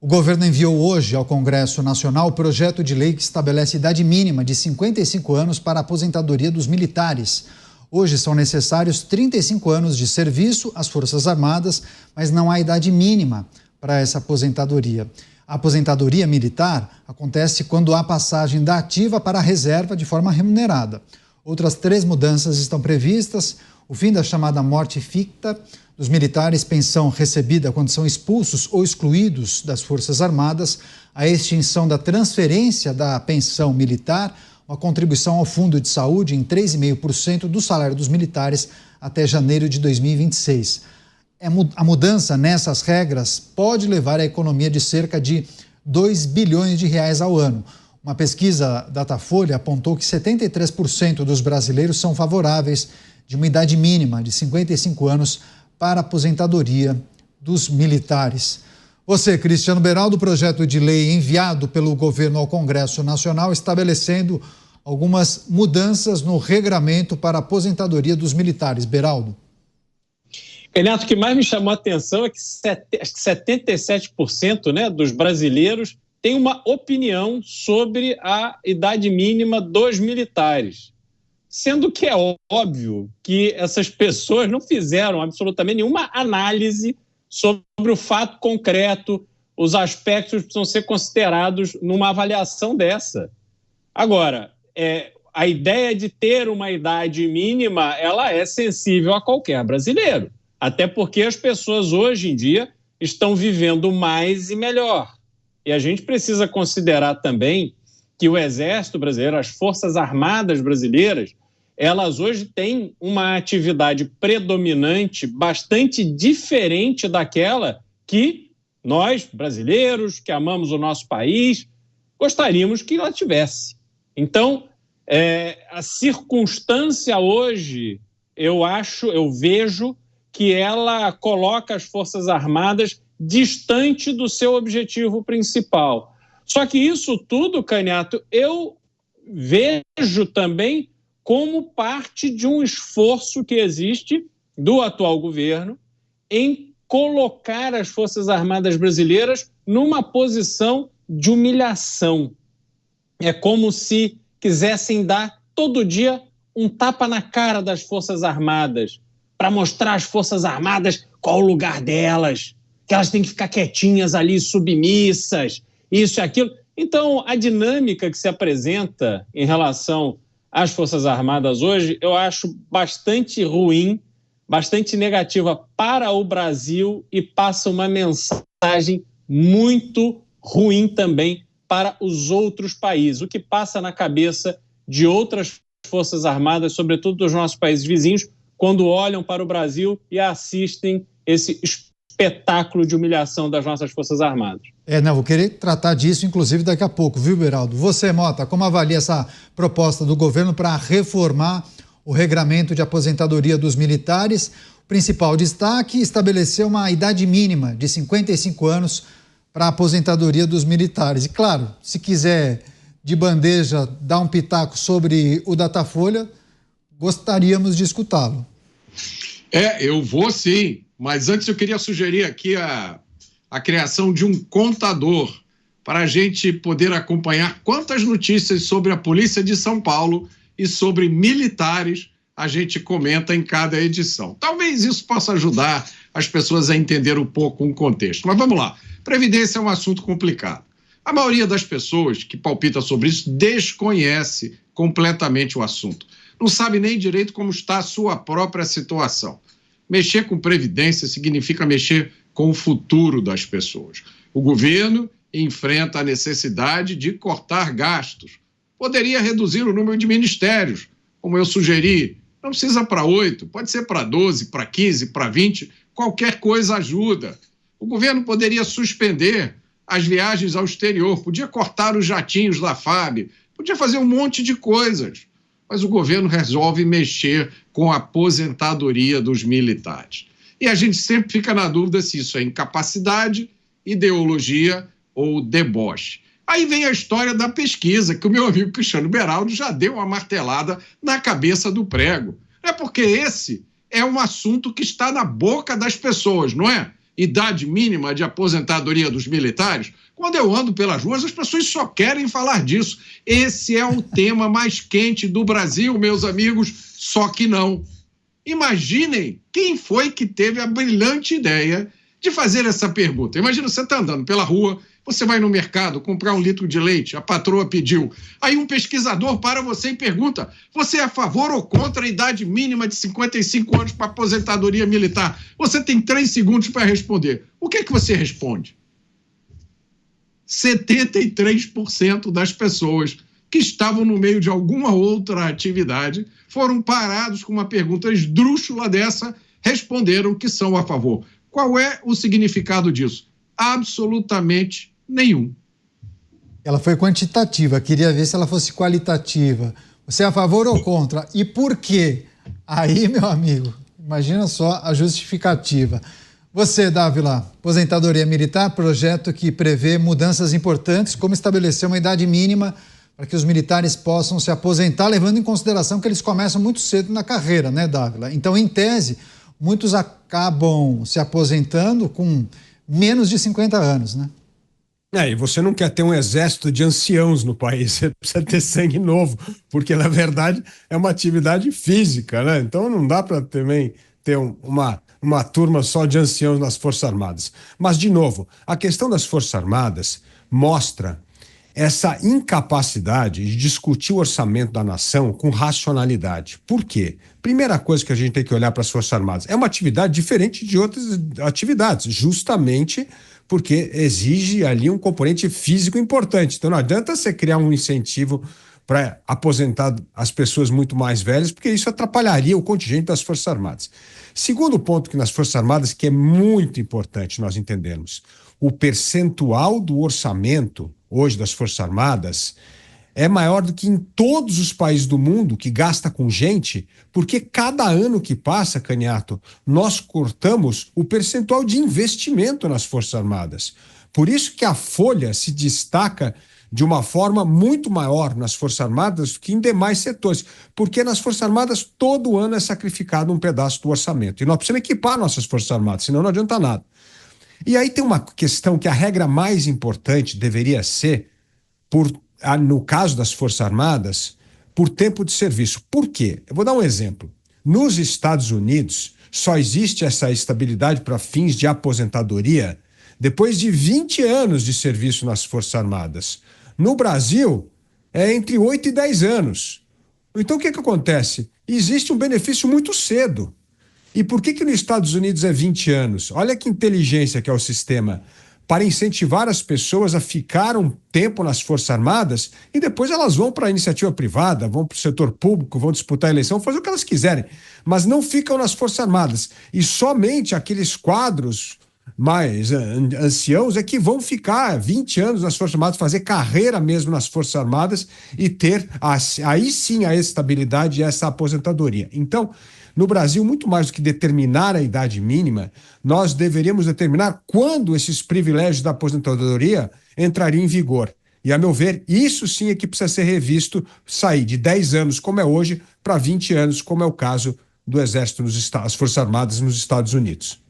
O governo enviou hoje ao Congresso Nacional o projeto de lei que estabelece idade mínima de 55 anos para a aposentadoria dos militares. Hoje são necessários 35 anos de serviço às Forças Armadas, mas não há idade mínima para essa aposentadoria. A aposentadoria militar acontece quando há passagem da ativa para a reserva de forma remunerada. Outras 3 mudanças estão previstas: o fim da chamada morte ficta dos militares, pensão recebida quando são expulsos ou excluídos das Forças Armadas, a extinção da transferência da pensão militar, uma contribuição ao Fundo de Saúde em 3,5% do salário dos militares até janeiro de 2026. A mudança nessas regras pode levar à economia de cerca de 2 bilhões de reais ao ano. Uma pesquisa Datafolha apontou que 73% dos brasileiros são favoráveis de uma idade mínima de 55 anos para a aposentadoria dos militares. Você, Cristiano Beraldo, projeto de lei enviado pelo governo ao Congresso Nacional estabelecendo algumas mudanças no regramento para a aposentadoria dos militares. Beraldo. Renato, o que mais me chamou a atenção é que 77%, dos brasileiros têm uma opinião sobre a idade mínima dos militares. Sendo que é óbvio que essas pessoas não fizeram absolutamente nenhuma análise sobre o fato concreto, os aspectos que precisam ser considerados numa avaliação dessa. Agora, a ideia de ter uma idade mínima, ela é sensível a qualquer brasileiro. Até porque as pessoas hoje em dia estão vivendo mais e melhor. E a gente precisa considerar também que o Exército Brasileiro, as Forças Armadas Brasileiras, elas hoje têm uma atividade predominante bastante diferente daquela que nós, brasileiros, que amamos o nosso país, gostaríamos que ela tivesse. Então, a circunstância hoje, eu vejo que ela coloca as Forças Armadas distante do seu objetivo principal. Só que isso tudo, Canhato, eu vejo também como parte de um esforço que existe do atual governo em colocar as Forças Armadas brasileiras numa posição de humilhação. É como se quisessem dar todo dia um tapa na cara das Forças Armadas, para mostrar às Forças Armadas qual o lugar delas, que elas têm que ficar quietinhas ali, submissas, isso e aquilo. Então, a dinâmica que se apresenta em relação às Forças Armadas hoje, eu acho bastante ruim, bastante negativa para o Brasil e passa uma mensagem muito ruim também para os outros países. O que passa na cabeça de outras Forças Armadas, sobretudo dos nossos países vizinhos, quando olham para o Brasil e assistem esse espetáculo de humilhação das nossas Forças Armadas. Vou querer tratar disso, inclusive, daqui a pouco, viu, Beraldo? Você, Mota, como avalia essa proposta do governo para reformar o regramento de aposentadoria dos militares? O principal destaque: estabelecer uma idade mínima de 55 anos para a aposentadoria dos militares. E, claro, se quiser de bandeja dar um pitaco sobre o Datafolha, gostaríamos de escutá-lo. Eu vou sim, mas antes eu queria sugerir aqui a criação de um contador para a gente poder acompanhar quantas notícias sobre a Polícia de São Paulo e sobre militares a gente comenta em cada edição. Talvez isso possa ajudar as pessoas a entender um pouco o contexto. Mas vamos lá, Previdência é um assunto complicado. A maioria das pessoas que palpita sobre isso desconhece completamente o assunto. Não sabe nem direito como está a sua própria situação. Mexer com Previdência significa mexer com o futuro das pessoas. O governo enfrenta a necessidade de cortar gastos. Poderia reduzir o número de ministérios, como eu sugeri. Não precisa para 8, pode ser para 12, para 15, para 20, qualquer coisa ajuda. O governo poderia suspender as viagens ao exterior, podia cortar os jatinhos da FAB, podia fazer um monte de coisas. Mas o governo resolve mexer com a aposentadoria dos militares. E a gente sempre fica na dúvida se isso é incapacidade, ideologia ou deboche. Aí vem a história da pesquisa, que o meu amigo Cristiano Beraldo já deu uma martelada na cabeça do prego. É porque esse é um assunto que está na boca das pessoas, não é? idade mínima de aposentadoria dos militares? Quando eu ando pelas ruas, as pessoas só querem falar disso. Esse é o tema mais quente do Brasil, meus amigos, só que não. Imaginem quem foi que teve a brilhante ideia de fazer essa pergunta. Imagina, você está andando pela rua, você vai no mercado comprar 1 litro de leite, a patroa pediu. Aí um pesquisador para você e pergunta: você é a favor ou contra a idade mínima de 55 anos para aposentadoria militar? Você tem 3 segundos para responder. O que é que você responde? 73% das pessoas que estavam no meio de alguma outra atividade foram parados com uma pergunta esdrúxula dessa, responderam que são a favor. Qual é o significado disso? Absolutamente nenhum. Ela foi quantitativa, queria ver se ela fosse qualitativa. Você é a favor ou contra? E por quê? Aí, meu amigo, imagina só a justificativa. Você, Dávila, aposentadoria militar, projeto que prevê mudanças importantes, como estabelecer uma idade mínima para que os militares possam se aposentar, levando em consideração que eles começam muito cedo na carreira, né, Dávila? Então, em tese, muitos acabam se aposentando com menos de 50 anos, né? E você não quer ter um exército de anciãos no país, você precisa ter sangue novo, porque, na verdade, é uma atividade física, né? Então não dá para também ter uma turma só de anciãos nas Forças Armadas. Mas, de novo, a questão das Forças Armadas mostra essa incapacidade de discutir o orçamento da nação com racionalidade. Por quê? Primeira coisa que a gente tem que olhar para as Forças Armadas, é uma atividade diferente de outras atividades, justamente porque exige ali um componente físico importante. Então não adianta você criar um incentivo para aposentar as pessoas muito mais velhas, porque isso atrapalharia o contingente das Forças Armadas. Segundo ponto que nas Forças Armadas, que é muito importante nós entendermos, o percentual do orçamento hoje das Forças Armadas é maior do que em todos os países do mundo que gasta com gente, porque cada ano que passa, Caniato, nós cortamos o percentual de investimento nas Forças Armadas. Por isso que a folha se destaca de uma forma muito maior nas Forças Armadas que em demais setores, porque nas Forças Armadas todo ano é sacrificado um pedaço do orçamento. E nós precisamos equipar nossas Forças Armadas, senão não adianta nada. E aí tem uma questão que a regra mais importante deveria ser, no caso das Forças Armadas, por tempo de serviço. Por quê? Eu vou dar um exemplo. Nos Estados Unidos, só existe essa estabilidade para fins de aposentadoria depois de 20 anos de serviço nas Forças Armadas. No Brasil, é entre 8 e 10 anos. Então, o que acontece? Existe um benefício muito cedo. E por que nos Estados Unidos é 20 anos? Olha que inteligência que é o sistema. Para incentivar as pessoas a ficar um tempo nas Forças Armadas e depois elas vão para a iniciativa privada, vão para o setor público, vão disputar a eleição, fazer o que elas quiserem, mas não ficam nas Forças Armadas. E somente aqueles quadros mais anciãos é que vão ficar 20 anos nas Forças Armadas, fazer carreira mesmo nas Forças Armadas e ter aí sim a estabilidade e essa aposentadoria. Então, no Brasil, muito mais do que determinar a idade mínima, nós deveríamos determinar quando esses privilégios da aposentadoria entrariam em vigor. E, a meu ver, isso sim é que precisa ser revisto, sair de 10 anos, como é hoje, para 20 anos, como é o caso do Exército, as Forças Armadas nos Estados Unidos.